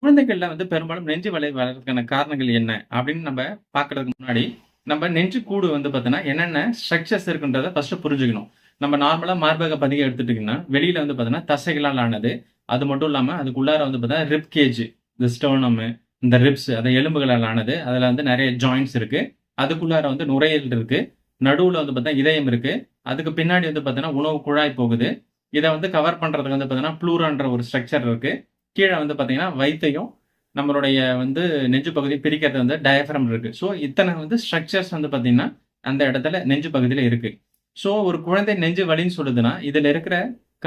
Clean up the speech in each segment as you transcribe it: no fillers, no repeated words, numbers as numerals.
குழந்தைகள்ல வந்து பெரும்பாலும் நெஞ்சு வலி வர்றதுக்கான காரணங்கள் என்ன அப்படின்னு நம்ம பார்க்கறதுக்கு முன்னாடி, நம்ம நெஞ்சு கூடு வந்து பார்த்தீங்கன்னா, என்னென்ன ஸ்ட்ரக்சர்ஸ் இருக்குன்றத ஃபர்ஸ்ட்டு புரிஞ்சுக்கணும். நம்ம நார்மலா மார்பக பகுதிய எடுத்துட்டீங்கன்னா, வெளியில வந்து பார்த்தீங்கன்னா, தசைகளால் ஆனது. அது மட்டும் இல்லாம அதுக்குள்ளார வந்து பார்த்தீங்கன்னா, ரிப் கேஜ், இந்த ஸ்டெர்னமு, இந்த ரிப்ஸ் அது எலும்புகளால் ஆனது. அதுல வந்து நெறைய ஜாயிண்ட்ஸ் இருக்கு. அதுக்குள்ளார வந்து நுரையீரல் இருக்கு. நடுவுல வந்து பார்த்தீங்கன்னா, இதயம் இருக்கு. அதுக்கு பின்னாடி வந்து பார்த்தீங்கன்னா, உணவு குழாய் போகுது. இத வந்து கவர் பண்றதுக்கு வந்து பார்த்தீங்கன்னா, ப்ளூரான்ற ஒரு ஸ்ட்ரக்சர் இருக்கு. கீழ வந்து பார்த்தீங்கன்னா, வயித்தையும் நம்மளுடைய வந்து நெஞ்சு பகுதி பிரிக்கிறது வந்து டயப்ரம் இருக்கு. ஸோ, இத்தன வந்து ஸ்ட்ரக்சர்ஸ் வந்து பார்த்தீங்கன்னா, அந்த இடத்துல நெஞ்சு பகுதியில இருக்கு. ஸோ, ஒரு குழந்தை நெஞ்சு வலின்னு சொல்லுதுன்னா, இதுல இருக்கிற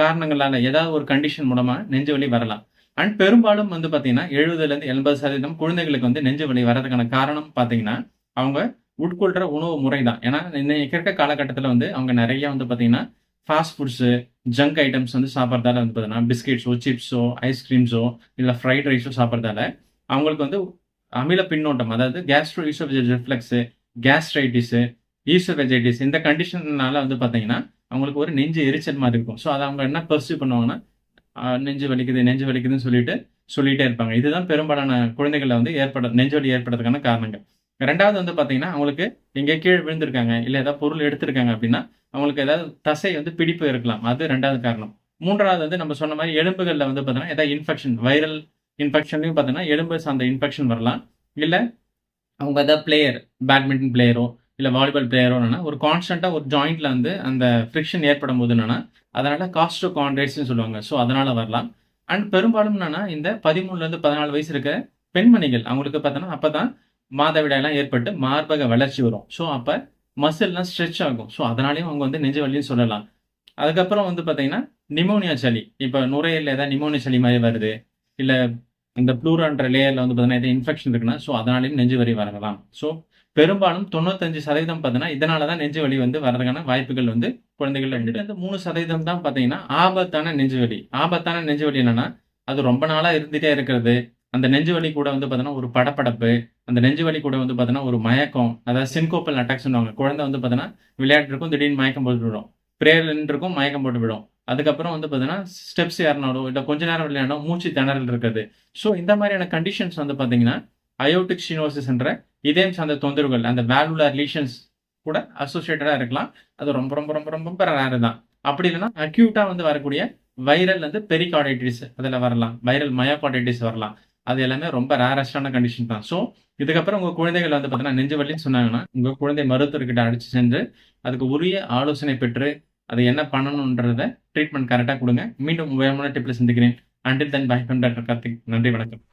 காரணங்களால ஏதாவது ஒரு கண்டிஷன் மூலமா நெஞ்சு வலி வரலாம். அண்ட் பெரும்பாலும் வந்து பார்த்தீங்கன்னா, 70லேருந்து 80% குழந்தைகளுக்கு வந்து நெஞ்சு வலி வர்றதுக்கான காரணம் பார்த்தீங்கன்னா, அவங்க உட்கொள்ற உணவு முறை தான். ஏன்னா, இன்னைக்கு இருக்க காலகட்டத்தில வந்து அவங்க நெறைய வந்து பார்த்தீங்கன்னா, ஃபாஸ்ட் ஃபுட்ஸு, ஜங்க் ஐட்டம்ஸ் வந்து சாப்பிடுறதால வந்து பார்த்தீங்கன்னா, பிஸ்கட்ஸோ, சிப்ஸோ, ஐஸ்கிரீம்ஸோ, இல்ல ஃப்ரைட் ரைஸோ சாப்பிடுறதால, அவங்களுக்கு வந்து அமில பின்னோட்டம், அதாவது கேஸ்ட்ரோ ஈசோஃபேஜியல் ரிஃப்ளக்ஸு, கேஸ்ட்ரைட்டிஸு, ஈசோஃபேஜைட்டிஸ் இந்த கண்டிஷன்னால வந்து பார்த்தீங்கன்னா, அவங்களுக்கு ஒரு நெஞ்சு எரிச்சல் மாரி இருக்கும். ஸோ, அத அவங்க என்ன பெர்சீவ் பண்ணுவாங்கன்னா, நெஞ்சு வலிக்குது, நெஞ்சு வலிக்குதுன்னு சொல்லிட்டே இருப்பாங்க. இதுதான் பெரும்பாலான குழந்தைகள்ல வந்து நெஞ்சு வலி ஏற்படுறதுக்கான காரணங்கள். 2வது வந்து பார்த்தீங்கன்னா, அவங்களுக்கு எங்கேயோ கீழ விழுந்திருக்காங்க, இல்ல ஏதாவது பொருள் எடுத்திருக்காங்க அப்படின்னா, அவங்களுக்கு ஏதாவது தசை வந்து பிடிப்பு இருக்கலாம். அது 2வது காரணம். 3வது வந்து நம்ம சொன்ன மாரி எலும்புகள்ல வந்து பார்த்தீங்கன்னா, ஏதாவது இன்ஃபெக்ஷன், வைரல் இன்ஃபெக்ஷன்லயும் பார்த்தீங்கன்னா, எலும்பு சார்ந்த இன்ஃபெக்ஷன் வரலாம். இல்ல அவங்க ஏதாவது பேட்மிண்டன் பிளேயரோ, இல்ல வாலிபால் பிளேயரோ என்னன்னா, ஒரு கான்ஸ்டன்ட்டா ஒரு ஜாயிண்ட்ல வந்து அந்த ஃப்ரிக்ஷன் ஏற்படும்போது என்னன்னா, அதனால காஸ்டோகாண்ட்ரைட்ஸ்ன்னு சொல்லுவாங்க. ஸோ, அதனால வரலாம். அண்ட் பெரும்பாலும் என்னன்னா, இந்த 13லேருந்து 14 வயசு இருக்க பெண்மணிகள் அவங்களுக்கு பார்த்தோன்னா, அப்பதான் மாதவிடாய்லாம் ஏற்பட்டு மார்பக வளர்ச்சி வரும். ஸோ, அப்ப மசில்லாம் ஸ்ட்ரெச் ஆகும். ஸோ, அதனாலயும் அவங்க வந்து நெஞ்சு வலின்னு சொல்லலாம். அதுக்கப்புறம் வந்து பார்த்தீங்கன்னா, நிமோனியா சளி. இப்ப நுரையீரல்ல ஏதாவது நிமோனியா சளி மாரி வருது. இல்ல இந்த ப்ளூரான்ற லேயர்ல வந்து பார்த்தீங்கன்னா, எதுவும் இன்ஃபெக்ஷன் இருக்குன்னா, ஸோ அதனாலயும் நெஞ்சு வலி வரலாம். ஸோ பெரும்பாலும் 95% பார்த்தீங்கன்னா, இதனால தான் நெஞ்சு வலி வந்து வரதுக்கான வாய்ப்புகள் வந்து குழந்தைகள்ல 2லேருந்து 3% தான் பார்த்தீங்கன்னா, ஆபத்தான நெஞ்சு வலி. ஆபத்தான நெஞ்சு வலி என்னன்னா, அது ரொம்ப நாளா இருந்துட்டே இருக்கிறது. அந்த நெஞ்சு வலி கூட வந்து பார்த்தீங்கன்னா, ஒரு படபடப்பு. அந்த நெஞ்சு வலி கூட வந்து பார்த்தீங்கன்னா, ஒரு மயக்கம். அதாவது சின்கோபல் அட்டாக்ஸ் சொல்லுவாங்க. குழந்தை வந்து பார்த்தீங்கன்னா, விளையாடிட்டு இருக்கும். திடீர்னு மயக்கம் போட்டு விடும். பிரேயர்ல இருக்கும். மயக்கம் போட்டு விடும். அதுக்கப்புறம் வந்து பார்த்தீங்கன்னா, ஸ்டெப்ஸ் ஏறுனாலோ, இல்ல கொஞ்ச நேரம் விளையாடினா மூச்சு திணறல் இருக்குது. ஸோ, இந்த மாதிரியான கண்டிஷன்ஸ் வந்து பார்த்தீங்கன்னா, அயோர்டிக் ஸ்டீனோசிஸ் என்ற இதயம் சார்ந்த தொந்தரவுகள், அந்த வால்வுலர் லீஷன்ஸ் கூட அசோசியேட்டடா இருக்கலாம். அது ரொம்ப ரொம்ப ரொம்ப ரொம்ப ரேர் தான். அப்படி இல்லன்னா, அக்யூட்டா வந்து வரக்கூடிய வைரல் வந்து பெரிகார்டைட்டிஸ் அதுல வரலாம். வைரல் மயோகார்டைட்டிஸ் வரலாம். அது எல்லாமே ரொம்ப ரேரஸ்ட்டான கண்டிஷன் தான். ஸோ, இதுக்கப்புறம் உங்க குழந்தைகள் வந்து பார்த்தீங்கன்னா, நெஞ்சு வலின்னு சொன்னாங்கன்னா, உங்க குழந்தை மருத்துவர்கிட்ட அழைச்சு சென்று, அதுக்கு உரிய ஆலோசனை பெற்று, அது என்ன பண்ணணும்ன்றத ட்ரீட்மெண்ட் கரெக்ட்டா குடுங்க. மீண்டும் வேகமான டிப்ல சந்திக்கிறேன். Until then by from doctor Karthik. நன்றி, வணக்கம்.